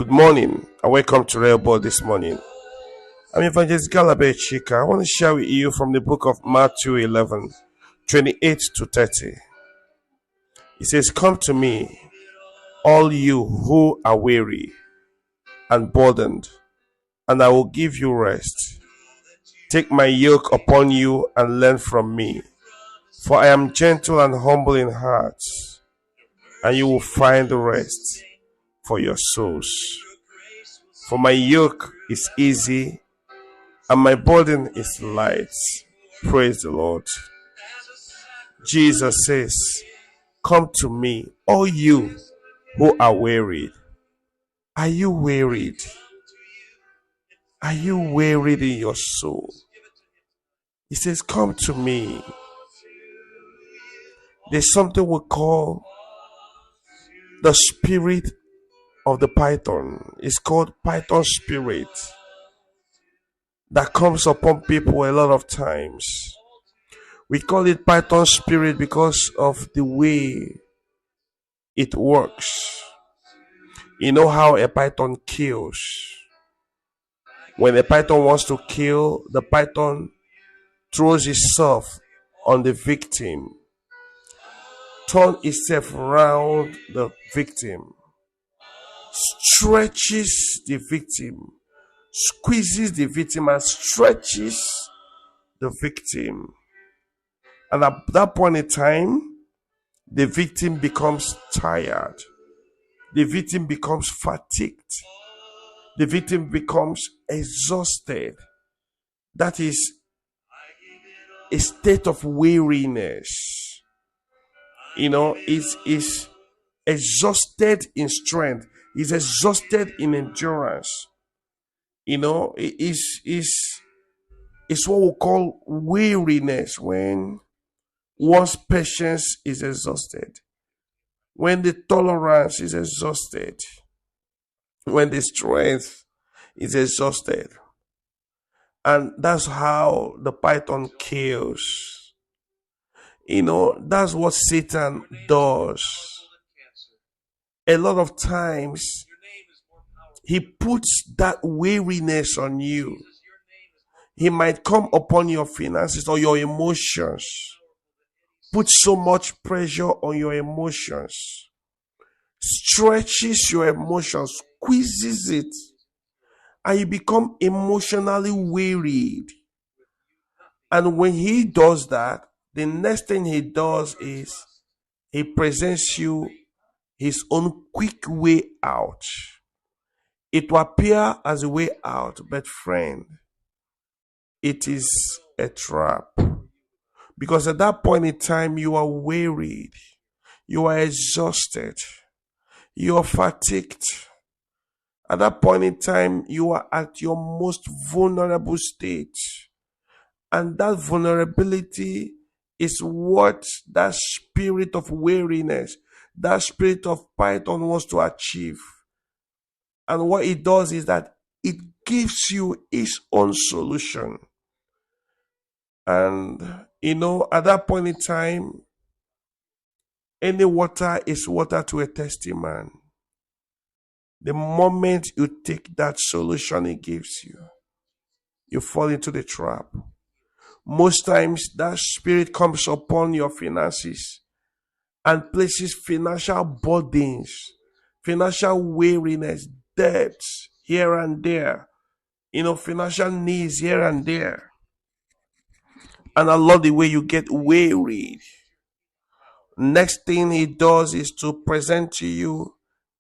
Good morning and welcome to REHOBOTH this morning. I'm Evangelist Gallabeth, Chika. I want to share with you from the book of Matthew 11:28 to 30. It says, "Come to me, all you who are weary and burdened, and I will give you rest. Take my yoke upon you and learn from me, for I am gentle and humble in heart, and you will find rest for your souls. For my yoke is easy and my burden is light." Praise the Lord. Jesus says, "Come to me, all you who are wearied." Are you wearied? Are you wearied in your soul? He says, "Come to me." There's something we call the spirit of the python. It's called python spirit that comes upon people a lot of times. We call it python spirit because of the way it works. You know how a python kills. When a python wants to kill, the python throws itself on the victim, turns itself around the victim, stretches the victim, squeezes the victim and stretches the victim. And at that point in time, the victim becomes tired. The victim becomes fatigued. The victim becomes exhausted. That is a state of weariness. Is exhausted in strength. Is exhausted in endurance. It is what we call weariness, when one's patience is exhausted, when the tolerance is exhausted, when the strength is exhausted. And that's how the python kills. That's what Satan does. A lot of times, he puts that weariness on you. He might come upon your finances or your emotions, put so much pressure on your emotions, stretches your emotions, squeezes it, and you become emotionally wearied. And when he does that, the next thing he does is he presents you his own quick way out. It will appear as a way out, but friend, it is a trap. Because at that point in time, you are wearied, you are exhausted, you are fatigued. At that point in time, you are at your most vulnerable state. And that vulnerability is what that spirit of weariness, that spirit of python wants to achieve. And what it does is that it gives you its own solution. And, at that point in time, any water is water to a thirsty man. The moment you take that solution it gives you, you fall into the trap. Most times, that spirit comes upon your finances and places financial burdens, financial weariness, debts here and there, financial needs here and there. And I love the way you get wearied. Next thing he does is to present to you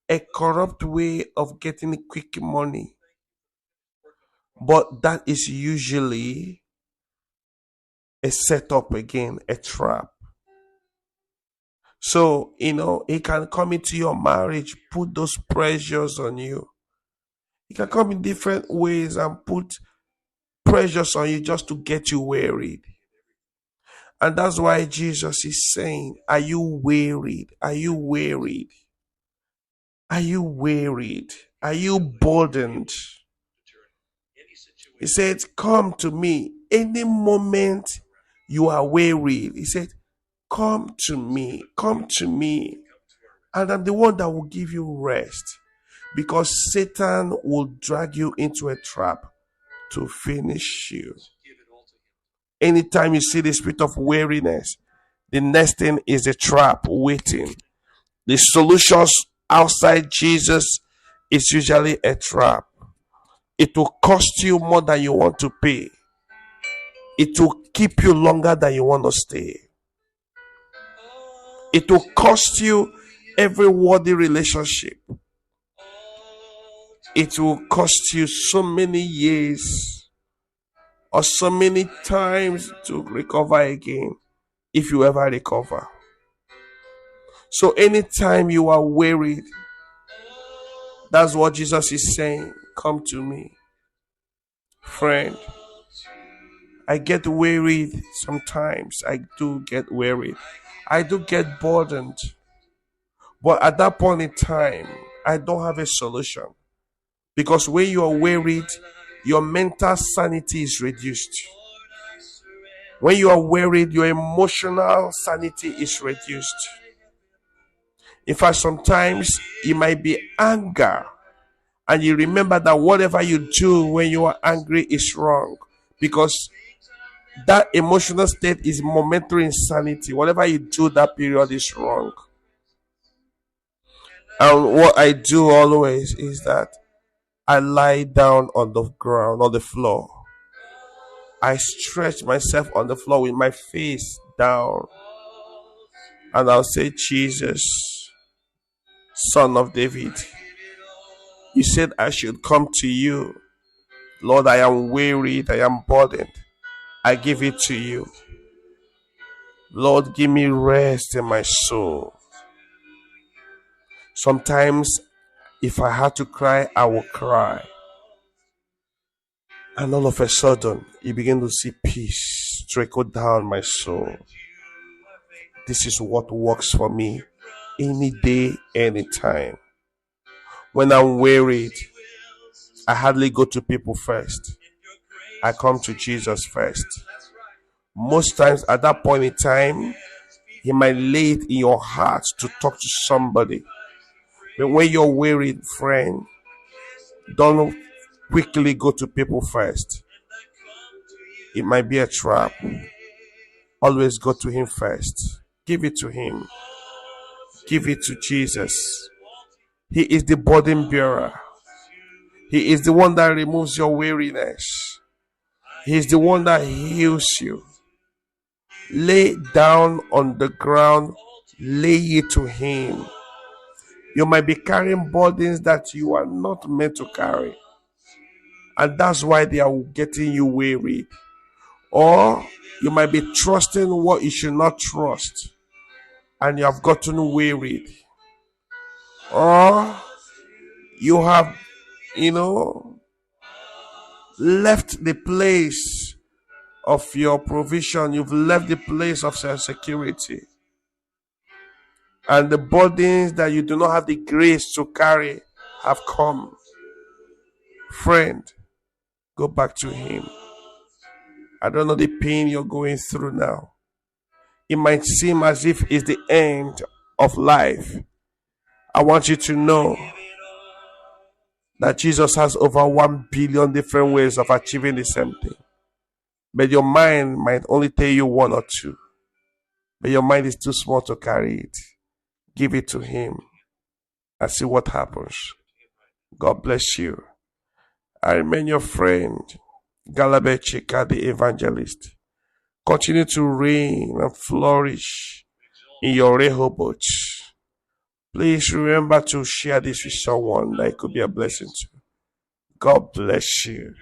a corrupt way of getting quick money. But that is usually a setup again, a trap. So, he can come into your marriage, put those pressures on you. He can come in different ways and put pressures on you just to get you wearied. And that's why Jesus is saying, are you wearied? Are you wearied? Are you wearied? Are you burdened? He said, "Come to me." Any moment you are wearied, he said, "Come to me, come to me. And I'm the one that will give you rest." Because Satan will drag you into a trap to finish you. Anytime you see the spirit of weariness, the next thing is a trap waiting. The solutions outside Jesus is usually a trap. It will cost you more than you want to pay. It will keep you longer than you want to stay. It will cost you every worthy relationship. It will cost you so many years or so many times to recover again, if you ever recover. So anytime you are wearied, that's what Jesus is saying. Come to me. Friend, I get wearied sometimes. I do get wearied. I do get burdened. But at that point in time, I don't have a solution. Because when you are wearied, your mental sanity is reduced. When you are wearied, your emotional sanity is reduced. In fact, sometimes it might be anger. And you remember that whatever you do when you are angry is wrong. Because that emotional state is momentary insanity. Whatever you do that period is wrong. And what I do always is that I lie down on the ground, on the floor. I stretch myself on the floor with my face down. And I'll say, Jesus, Son of David, you said I should come to you. Lord, I am wearied, I am burdened. I give it to you. Lord, give me rest in my soul. Sometimes, if I had to cry, I will cry. And all of a sudden, you begin to see peace trickle down my soul. This is what works for me any day, anytime. When I'm wearied, I hardly go to people first. I come to Jesus first. Most times at that point in time, He might lay it in your heart to talk to somebody. But when you're wearied, friend, don't quickly go to people first. It might be a trap. Always go to Him first. Give it to Him. Give it to Jesus. He is the burden bearer. He is the one that removes your weariness. He is the one that heals you. Lay down on the ground. Lay it to Him. You might be carrying burdens that you are not meant to carry. And that's why they are getting you weary. Or you might be trusting what you should not trust. And you have gotten wearied. Or you have, left the place of your provision. You've left the place of self-security. And the burdens that you do not have the grace to carry have come. Friend, go back to Him. I don't know the pain you're going through now. It might seem as if it's the end of life. I want you to know that Jesus has over 1 billion different ways of achieving the same thing. But your mind might only tell you one or two. But your mind is too small to carry it. Give it to Him and see what happens. God bless you. I remain your friend, Gallabeth Chika, the evangelist. Continue to reign and flourish in your Rehoboth. Please remember to share this with someone that it could be a blessing to. God bless you.